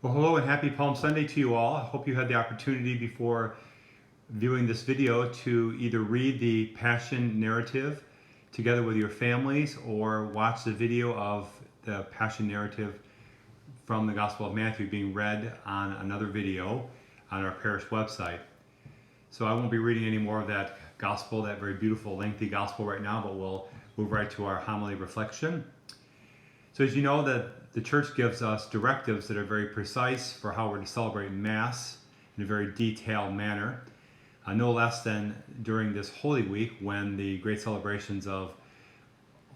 Well, hello and happy Palm Sunday to you all. I hope you had the opportunity before viewing this video to either read the Passion narrative together with your families or watch the video of the Passion narrative from the Gospel of Matthew being read on another video on our parish website. So I won't be reading any more of that gospel, that very beautiful, lengthy gospel right now, but we'll move right to our homily reflection. So as you know, that the church gives us directives that are very precise for how we're to celebrate Mass in a very detailed manner, no less than during this Holy Week when the great celebrations of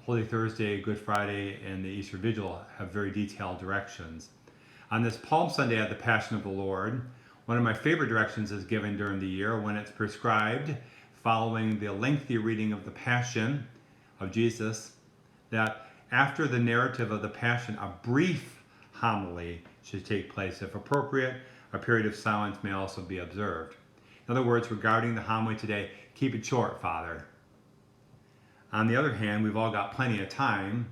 Holy Thursday, Good Friday, and the Easter Vigil have very detailed directions. On this Palm Sunday at the Passion of the Lord, one of my favorite directions is given during the year when it's prescribed, following the lengthy reading of the Passion of Jesus, that after the narrative of the Passion, a brief homily should take place. If appropriate, a period of silence may also be observed. In other words, regarding the homily today, keep it short, Father. On the other hand, we've all got plenty of time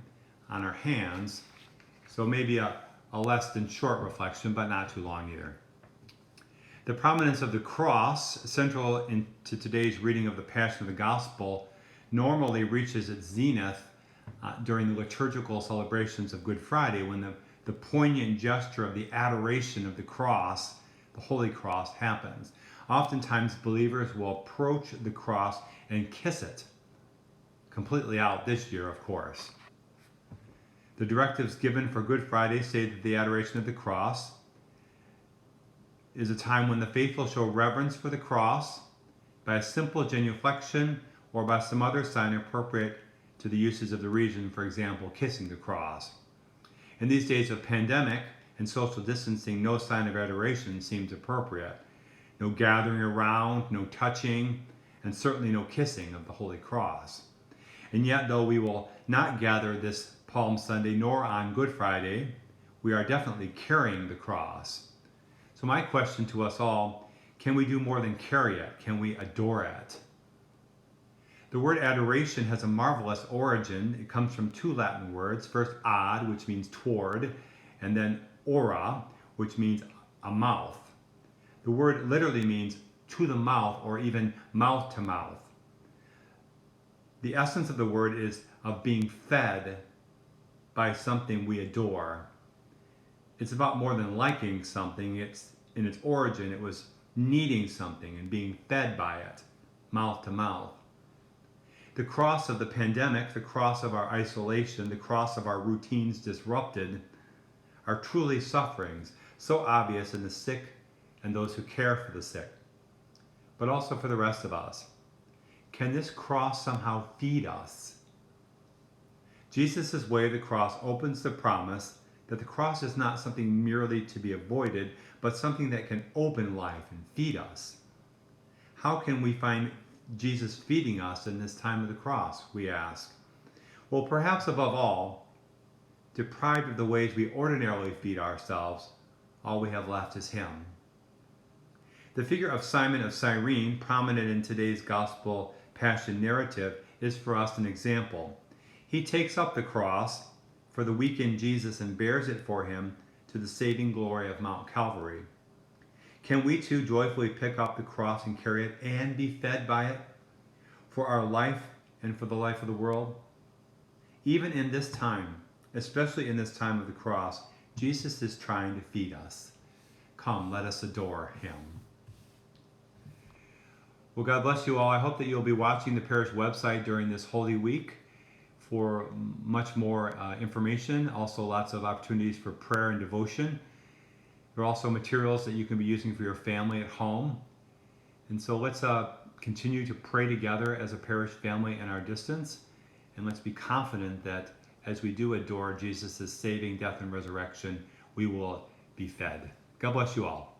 on our hands, so maybe a less than short reflection, but not too long either. The prominence of the cross, central to today's reading of the Passion of the Gospel, normally reaches its zenith during the liturgical celebrations of Good Friday, when the poignant gesture of the adoration of the cross, the Holy Cross, happens. Oftentimes believers will approach the cross and kiss it, completely out this year, of course. The directives given for Good Friday say that the adoration of the cross is a time when the faithful show reverence for the cross by a simple genuflection or by some other sign appropriate to the uses of the region, for example, kissing the cross. In these days of pandemic and social distancing, no sign of adoration seems appropriate. No gathering around, no touching, and certainly no kissing of the Holy Cross. And yet, though we will not gather this Palm Sunday nor on Good Friday, we are definitely carrying the cross. So my question to us all, can we do more than carry it? Can we adore it? The word adoration has a marvelous origin. It comes from two Latin words. First, ad, which means toward, and then ora, which means a mouth. The word literally means to the mouth, or even mouth to mouth. The essence of the word is of being fed by something we adore. It's about more than liking something. In its origin, it was needing something and being fed by it, mouth to mouth. The cross of the pandemic, the cross of our isolation, the cross of our routines disrupted, are truly sufferings, so obvious in the sick and those who care for the sick, but also for the rest of us. Can this cross somehow feed us? Jesus' way of the cross opens the promise that the cross is not something merely to be avoided, but something that can open life and feed us. How can we find Jesus feeding us in this time of the cross, we ask? Well, perhaps above all, deprived of the ways we ordinarily feed ourselves, all we have left is Him. The figure of Simon of Cyrene, prominent in today's Gospel Passion narrative, is for us an example. He takes up the cross for the weakened Jesus and bears it for Him to the saving glory of Mount Calvary. Can we too joyfully pick up the cross and carry it and be fed by it for our life and for the life of the world? Even in this time, especially in this time of the cross, Jesus is trying to feed us. Come, let us adore Him. Well, God bless you all. I hope that you'll be watching the parish website during this Holy Week for much more information. Also, lots of opportunities for prayer and devotion. There are also materials that you can be using for your family at home. And so let's continue to pray together as a parish family in our distance. And let's be confident that as we do adore Jesus' saving death and resurrection, we will be fed. God bless you all.